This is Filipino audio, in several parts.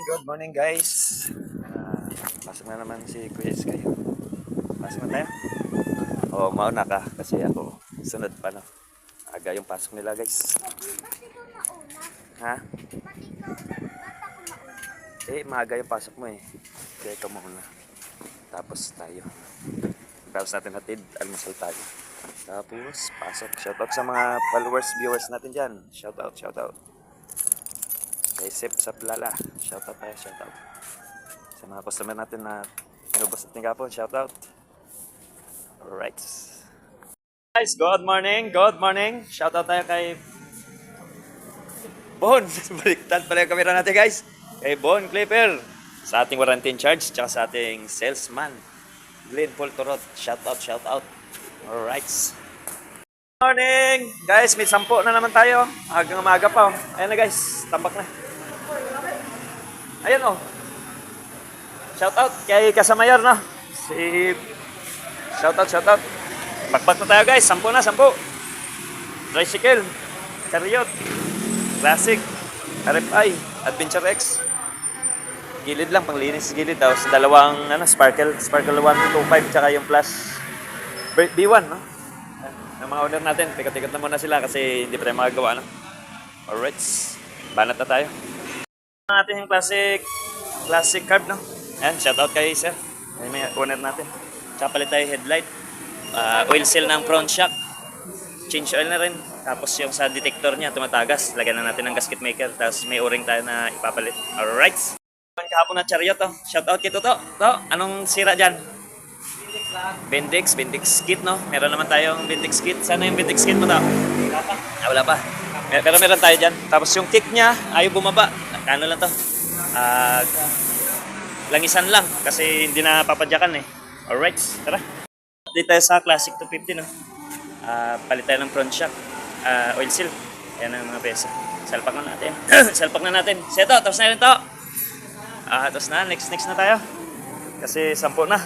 good morning guys. Pasok na naman si Kuya Sky. Pasok na tayo. Oo, mauna ka kasi ako sunod pa no. Aga yung pasok nila guys. Ha? Maaga yung pasok mo eh. Kaya ikaw mauna. Tapos tayo. Tapos natin hatid, almusal tayo. Tapos pasok. Shoutout sa mga followers, viewers natin dyan. Shoutout, shoutout. Kay Sip sa Plala, shoutout tayo, shoutout. Sa mga customer natin na inubos at tingapon, shoutout. Alright. Guys, good morning, good morning. Shoutout tayo kay Bon. Baliktad pala yung camera natin guys. Kay Bon Clipper. Sa ating warranty in charge, tsaka sa ating salesman. Glenn Poltorot, shoutout, shoutout. Alright. Morning! Guys, may 10 na naman tayo. Hanggang umaga pa. Ayan na guys, tambak na. Ayan oh. Shout out kay Kasamayor no. Shout out. Bakbak na tayo guys, 10 na, 10. Tricycle, Chariot, Classic, RFI, Adventure X. Gilid lang, panglinis gilid. Tapos dalawang Sparkle 125 tsaka yung Plus B1 no. Ang mga order natin, tikat-tikat na muna sila kasi hindi pa tayo magagawa no. Alright, banat na tayo. Natin yung classic carb no. Ayan, shout out kay sir. Ay may owner natin. Tsaka palit tayo headlight. Oil seal ng front shock. Change oil na rin. Tapos yung sa detector niya tumatagas. Lagyan na natin ng gasket maker. Tapos may o-ring tayo na ipapalit. Alright. Kahapon na Chariot to. Shout out kito to. Anong sira dyan? Bendix kit no. Meron naman tayong Bendix kit. Sana yung Bendix kit mo to? Wala pa. Pero meron tayo dyan. Tapos yung kick niya ayaw bumaba. Ano lang to? Langisan lang kasi hindi na papadyakan eh. Alright, tara. Dito tayo sa Classic 250 no. Palit tayo ng front shock. Oil seal. Yan ang mga peso. Salpak na natin. Salpak na natin. Seto, tapos na rin to. Tapos na, next na tayo. Kasi 10 na.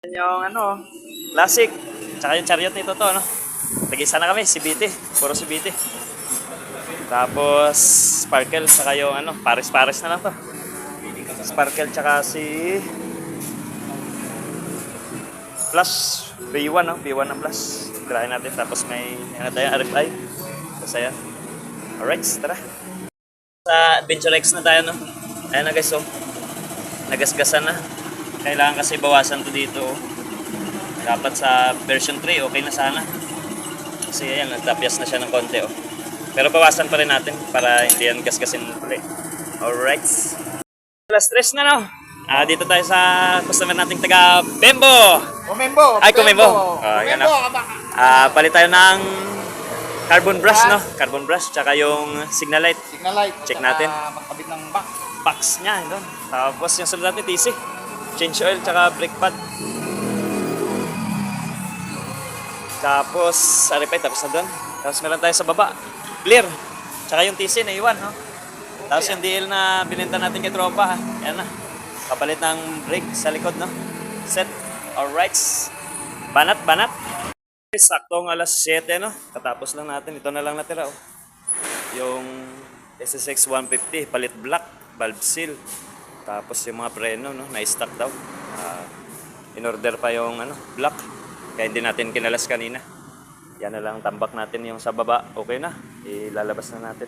Yan yung Classic. Tsaka yung Chariot nito to no. Tag-isa na kami, CBT. Puro CBT. Tapos Sparkle tsaka yung pares-pares na lang to. Sparkle tsaka si Plus B1 no, B1 ng Plus. Grahin natin tapos may tayo RFI. Tapos ayan. Alright, tara. Sa Adventure X na tayo no. Ayan na guys oh. Nagasgasan na. Kailangan kasi bawasan to dito oh. Dapat sa version 3 okay na sana. Kasi ayan, nagtapyas na siya ng konti oh. Pero bawasan pa rin natin para hindi yan gasgasin ulit. Alright. Alas 3 na no. Dito tayo sa customer nating taga Bembo. Kumembo. Yan no. Palit tayo ng carbon brush no. Carbon brush tsaka yung signal light. Check natin. Magkabit ng Box niya doon. Tapos yung sunod natin TC. Change oil tsaka brake pad. Tapos RFI tapos na doon. Tapos meron tayo sa baba. Clear. Tsaka yung TC na iwan, no? Tapos yung DL na binenta natin kay tropa, ha? Yan na. Kapalit ng brake sa likod, no? Set. Alright. Banat. Saktong alas 7, no? Katapos lang natin. Ito na lang natira, oh. Yung SSX 150, palit black, valve seal. Tapos yung mga preno, no? Na-stock daw. In-order pa yung, black. Kaya hindi natin kinalas kanina. Yan na lang tambak natin yung sa baba. Okay na. Ilalabas na natin.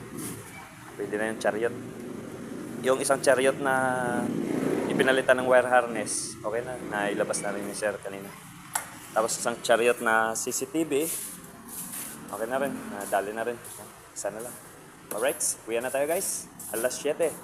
Pwede na yung Chariot. Yung isang Chariot na ipinalitan ng wire harness. Okay na. Nailabas na rin ni sir kanina. Tapos isang Chariot na CCTV. Okay na rin. Dali na rin. Isa na lang. Alright. Kuya na tayo guys. Alas 7.